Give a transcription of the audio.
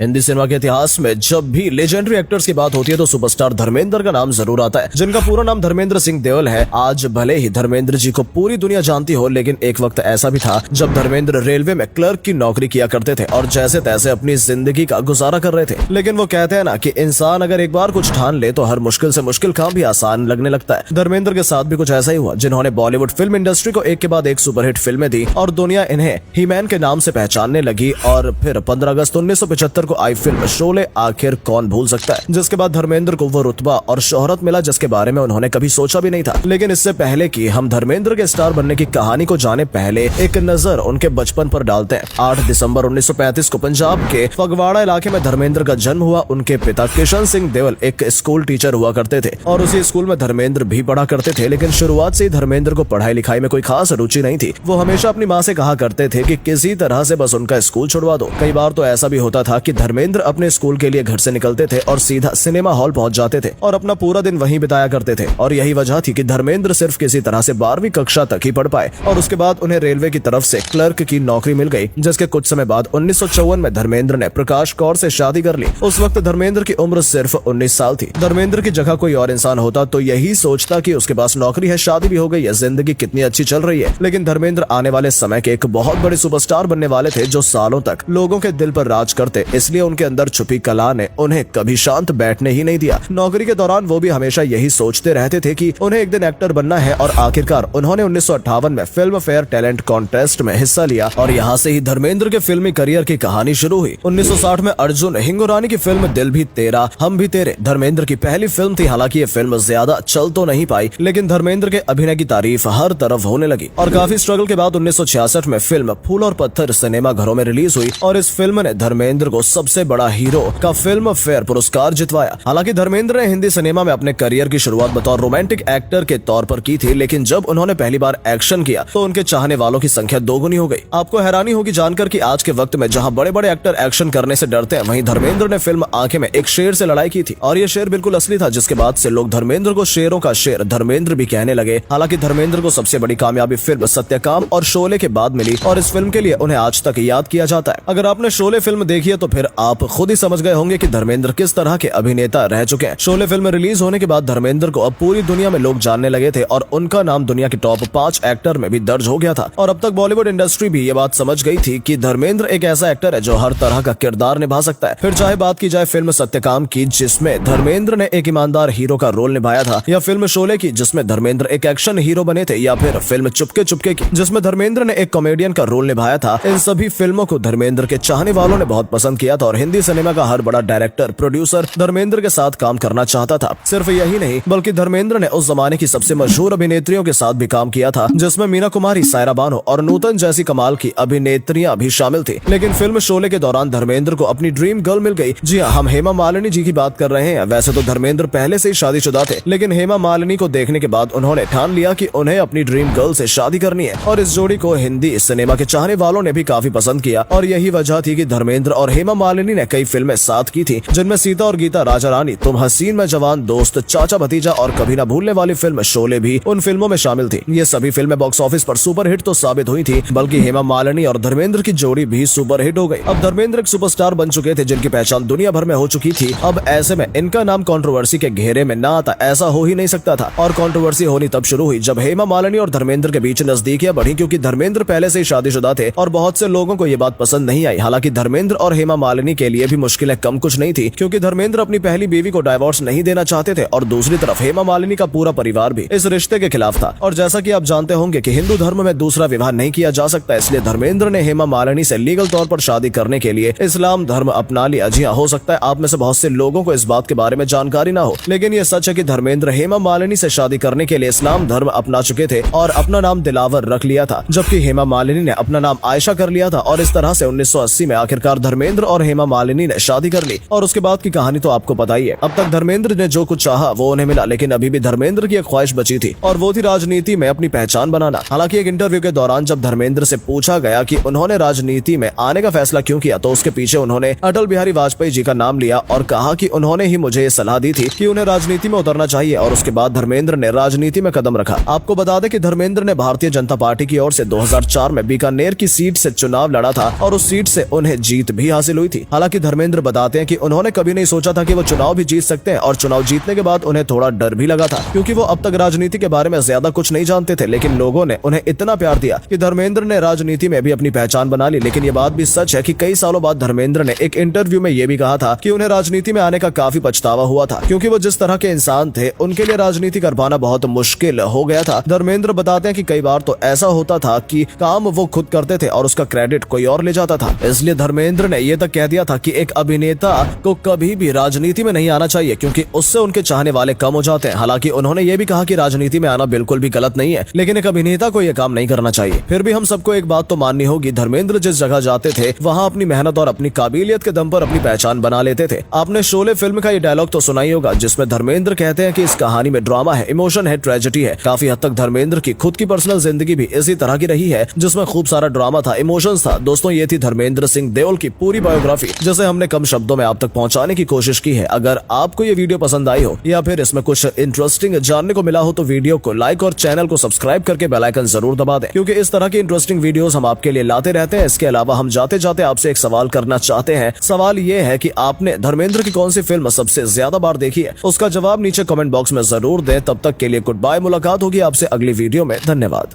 Hindi cinema के इतिहास में जब भी लेजेंडरी एक्टर्स की बात होती है तो सुपरस्टार धर्मेंद्र का नाम जरूर आता है, जिनका पूरा नाम धर्मेंद्र सिंह देओल है। आज भले ही धर्मेंद्र जी को पूरी दुनिया जानती हो, लेकिन एक वक्त ऐसा भी था जब धर्मेंद्र रेलवे में क्लर्क की नौकरी किया करते थे और जैसे तैसे अपनी जिंदगी का गुजारा कर रहे थे। लेकिन वो कहते हैं ना कि इंसान अगर एक बार कुछ ठान ले तो हर मुश्किल से मुश्किल काम भी आसान लगने लगता है। धर्मेंद्र के साथ भी कुछ ऐसा ही हुआ, जिन्होंने बॉलीवुड फिल्म इंडस्ट्री को एक के बाद एक सुपरहिट फिल्में दी और दुनिया इन्हें ही मैन के नाम से पहचानने लगी। और फिर 15 अगस्त 1975 को आई फिल्म शोले आखिर कौन भूल सकता है, जिसके बाद धर्मेंद्र को वो रुतबा और शोहरत मिला जिसके बारे में उन्होंने कभी सोचा भी नहीं था। लेकिन इससे पहले कि हम धर्मेंद्र के स्टार बनने की कहानी को जाने, पहले एक नजर उनके बचपन पर डालते हैं। 8 दिसंबर 1935 को पंजाब के फगवाड़ा इलाके में धर्मेंद्र का जन्म हुआ। उनके पिता किशन सिंह देओल एक स्कूल टीचर हुआ करते थे और उसी स्कूल में धर्मेंद्र भी पढ़ा करते थे। लेकिन शुरुआत से ही धर्मेंद्र को पढ़ाई लिखाई में कोई खास रुचि नहीं थी। वो हमेशा अपनी माँ से कहा करते थे कि किसी तरह से बस उनका स्कूल छुड़वा दो। कई बार तो ऐसा भी होता था कि धर्मेंद्र अपने स्कूल के लिए घर से निकलते थे और सीधा सिनेमा हॉल पहुंच जाते थे और अपना पूरा दिन वहीं बिताया करते थे। और यही वजह थी कि धर्मेंद्र सिर्फ किसी तरह से 12वीं कक्षा तक ही पढ़ पाए और उसके बाद उन्हें रेलवे की तरफ से क्लर्क की नौकरी मिल गई। जिसके कुछ समय बाद 1954 में धर्मेंद्र ने प्रकाश कौर से शादी कर ली। उस वक्त धर्मेंद्र की उम्र सिर्फ 19 साल थी। धर्मेंद्र की जगह कोई और इंसान होता तो यही सोचता कि उसके पास नौकरी है, शादी भी हो गई है, जिंदगी कितनी अच्छी चल रही है। लेकिन धर्मेंद्र आने वाले समय के एक बहुत बड़े सुपरस्टार बनने वाले थे, जो सालों तक लोगों के दिल पर राज करते। इसलिए उनके अंदर छुपी कला ने उन्हें कभी शांत बैठने ही नहीं दिया। नौकरी के दौरान वो भी हमेशा यही सोचते रहते थे कि उन्हें एक दिन एक्टर बनना है और आखिरकार उन्होंने 1958 में फिल्म फेयर टैलेंट कॉन्टेस्ट में हिस्सा लिया और यहाँ से ही धर्मेंद्र के फिल्मी करियर की कहानी शुरू हुई। 1960 में अर्जुन हिंगुरानी की फिल्म दिल भी तेरा हम भी तेरे धर्मेंद्र की पहली फिल्म थी। हालांकि ये फिल्म ज्यादा चल तो नहीं पाई, लेकिन धर्मेंद्र के अभिनय की तारीफ हर तरफ होने लगी और काफी स्ट्रगल के बाद 1966 में फिल्म फूल और पत्थर सिनेमा घरों में रिलीज हुई और इस फिल्म ने धर्मेंद्र को सबसे बड़ा हीरो का फिल्म फेयर पुरस्कार जितवाया। हालांकि धर्मेंद्र ने हिंदी सिनेमा में अपने करियर की शुरुआत बतौर रोमांटिक एक्टर के तौर पर की थी, लेकिन जब उन्होंने पहली बार एक्शन किया तो उनके चाहने वालों की संख्या दोगुनी हो गई। आपको हैरानी होगी जानकर कि आज के वक्त में जहां बड़े बड़े एक्टर एक्शन करने से डरते हैं, वहीं धर्मेंद्र ने फिल्म आंखें में एक शेर से लड़ाई की थी और ये शेर बिल्कुल असली था, जिसके बाद से लोग धर्मेंद्र को शेरों का शेर धर्मेंद्र भी कहने लगे। हालांकि धर्मेंद्र को सबसे बड़ी कामयाबी फिल्म सत्यकाम और शोले के बाद मिली और इस फिल्म के लिए उन्हें आज तक याद किया जाता है। अगर आपने शोले फिल्म देखी है तो फिर आप खुद ही समझ गए होंगे कि धर्मेंद्र किस तरह के अभिनेता रह चुके हैं। शोले फिल्म रिलीज होने के बाद धर्मेंद्र को अब पूरी दुनिया में लोग जानने लगे थे और उनका नाम दुनिया के टॉप 5 एक्टर में भी दर्ज हो गया था। और अब तक बॉलीवुड इंडस्ट्री भी ये बात समझ गई थी कि धर्मेंद्र एक ऐसा एक्टर है जो हर तरह का किरदार निभा सकता है। फिर चाहे बात की जाए फिल्म सत्यकाम की, जिसमें धर्मेंद्र ने एक ईमानदार हीरो का रोल निभाया था, या फिल्म शोले की जिसमें धर्मेंद्र एक एक्शन हीरो बने थे, या फिर फिल्म चुपके चुपके की जिसमें धर्मेंद्र ने एक कॉमेडियन का रोल निभाया था। इन सभी फिल्मों को धर्मेंद्र के चाहने वालों ने बहुत पसंद किया था और हिंदी सिनेमा का हर बड़ा डायरेक्टर प्रोड्यूसर धर्मेंद्र के साथ काम करना चाहता था। सिर्फ यही नहीं बल्कि धर्मेंद्र ने उस जमाने की सबसे मशहूर अभिनेत्रियों के साथ भी काम किया था, जिसमें मीना कुमारी, सायरा बानो और नूतन जैसी कमाल की अभिनेत्रियां भी शामिल थी। लेकिन फिल्म शोले के दौरान धर्मेंद्र को अपनी ड्रीम गर्ल मिल गई। जी हाँ, हम हेमा मालिनी जी की बात कर रहे हैं। वैसे तो धर्मेंद्र पहले से ही शादीशुदा थे, लेकिन हेमा मालिनी को देखने के बाद उन्होंने ठान लिया कि उन्हें अपनी ड्रीम गर्ल से शादी करनी है और इस जोड़ी को हिंदी सिनेमा के चाहने वालों ने भी काफी पसंद किया। और यही वजह थी कि धर्मेंद्र और हेमा मालिनी ने कई फिल्में साथ की थी, जिनमें सीता और गीता, राजा रानी, तुम हसीन मैं जवान, दोस्त, चाचा भतीजा और कभी ना भूलने वाली फिल्म शोले भी उन फिल्मों में शामिल थी। ये सभी फिल्में बॉक्स ऑफिस पर सुपरहिट तो साबित हुई थी, बल्कि हेमा मालिनी और धर्मेंद्र की जोड़ी भी सुपरहिट हो गई। अब धर्मेंद्र एक सुपरस्टार बन चुके थे, जिनकी पहचान दुनिया भर में हो चुकी थी। अब ऐसे में इनका नाम कंट्रोवर्सी के घेरे में ना आता, ऐसा हो ही नहीं सकता था। और कंट्रोवर्सी होनी तब शुरू हुई जब हेमा मालिनी और धर्मेंद्र के बीच नजदीकियां बढ़ी, क्योंकि धर्मेंद्र पहले से ही शादीशुदा थे और बहुत से लोगों को ये बात पसंद नहीं आई। हालांकि धर्मेंद्र और हेमा मालिनी के लिए भी मुश्किलें कम कुछ नहीं थी, क्योंकि धर्मेंद्र अपनी पहली बीवी को डाइवोर्स नहीं देना चाहते थे और दूसरी तरफ हेमा मालिनी का पूरा परिवार भी इस रिश्ते के खिलाफ था। और जैसा कि आप जानते होंगे कि हिंदू धर्म में दूसरा विवाह नहीं किया जा सकता, इसलिए धर्मेंद्र ने हेमा मालिनी से लीगल तौर पर शादी करने के लिए इस्लाम धर्म अपना लिया। जी हाँ, हो सकता है आप में से बहुत से लोगों को इस बात के बारे में जानकारी ना हो, लेकिन ये सच है कि धर्मेंद्र हेमा मालिनी से शादी करने के लिए इस्लाम धर्म अपना चुके थे और अपना नाम दिलावर रख लिया था, जबकि हेमा मालिनी ने अपना नाम आयशा कर लिया था। और इस तरह से 1980 में आखिरकार धर्मेंद्र और हेमा मालिनी ने शादी कर ली और उसके बाद की कहानी तो आपको पता ही है। अब तक धर्मेंद्र ने जो कुछ चाहा वो उन्हें मिला, लेकिन अभी भी धर्मेंद्र की एक ख्वाहिश बची थी और वो थी राजनीति में अपनी पहचान बनाना। हालांकि एक इंटरव्यू के दौरान जब धर्मेंद्र से पूछा गया कि उन्होंने राजनीति में आने का फैसला क्यों किया, तो उसके पीछे उन्होंने अटल बिहारी वाजपेयी जी का नाम लिया और कहा कि उन्होंने ही मुझे ये सलाह दी थी कि उन्हें राजनीति में उतरना चाहिए। और उसके बाद धर्मेंद्र ने राजनीति में कदम रखा। आपको बता दें कि धर्मेंद्र ने भारतीय जनता पार्टी की ओर से 2004 में बीकानेर की सीट से चुनाव लड़ा था और उस सीट से उन्हें जीत भी हासिल हुई हुई थी। हालांकि धर्मेंद्र बताते हैं कि उन्होंने कभी नहीं सोचा था कि वो चुनाव भी जीत सकते हैं, और चुनाव जीतने के बाद उन्हें थोड़ा डर भी लगा था, क्योंकि वो अब तक राजनीति के बारे में ज्यादा कुछ नहीं जानते थे। लेकिन लोगों ने उन्हें इतना प्यार दिया कि धर्मेंद्र ने राजनीति में भी अपनी पहचान बना ली। लेकिन ये बात भी सच है कि कई सालों बाद धर्मेंद्र ने एक इंटरव्यू में ये भी कहा था कि उन्हें राजनीति में आने का काफी पछतावा हुआ था, क्योंकि वो जिस तरह के इंसान थे उनके लिए राजनीति कर पाना बहुत मुश्किल हो गया था। धर्मेंद्र बताते हैं कि कई बार तो ऐसा होता था कि काम वो खुद करते थे और उसका क्रेडिट कोई और ले जाता था। इसलिए धर्मेंद्र ने ये तक कह दिया था कि एक अभिनेता को कभी भी राजनीति में नहीं आना चाहिए, क्योंकि उससे उनके चाहने वाले कम हो जाते हैं। हालांकि उन्होंने ये भी कहा कि राजनीति में आना बिल्कुल भी गलत नहीं है, लेकिन एक अभिनेता को यह काम नहीं करना चाहिए। फिर भी हम सबको एक बात तो माननी होगी, धर्मेंद्र जिस जगह जाते थे वहाँ अपनी मेहनत और अपनी काबिलियत के दम पर अपनी पहचान बना लेते थे। आपने शोले फिल्म का ये डायलॉग तो सुना ही होगा, जिसमें धर्मेंद्र कहते हैं कि इस कहानी में ड्रामा है, इमोशन है, ट्रेजेडी है। काफी हद तक धर्मेंद्र की खुद की पर्सनल जिंदगी भी इसी तरह की रही है, जिसमें खूब सारा ड्रामा था, इमोशंस था। दोस्तों, ये थी धर्मेंद्र सिंह देओल की पूरी बायोग्राफी, जिसे हमने कम शब्दों में आप तक पहुंचाने की कोशिश की है। अगर आपको ये वीडियो पसंद आई हो या फिर इसमें कुछ इंटरेस्टिंग जानने को मिला हो तो वीडियो को लाइक और चैनल को सब्सक्राइब करके बेल आइकन जरूर दबा दें, क्योंकि इस तरह की इंटरेस्टिंग वीडियोस हम आपके लिए लाते रहते हैं। इसके अलावा हम जाते जाते आपसे एक सवाल करना चाहते हैं। सवाल ये है कि आपने धर्मेंद्र की कौन सी फिल्म सबसे ज्यादा बार देखी है? उसका जवाब नीचे कमेंट बॉक्स में जरूर दें। तब तक के लिए गुड बाय, मुलाकात होगी आपसे अगली वीडियो में। धन्यवाद।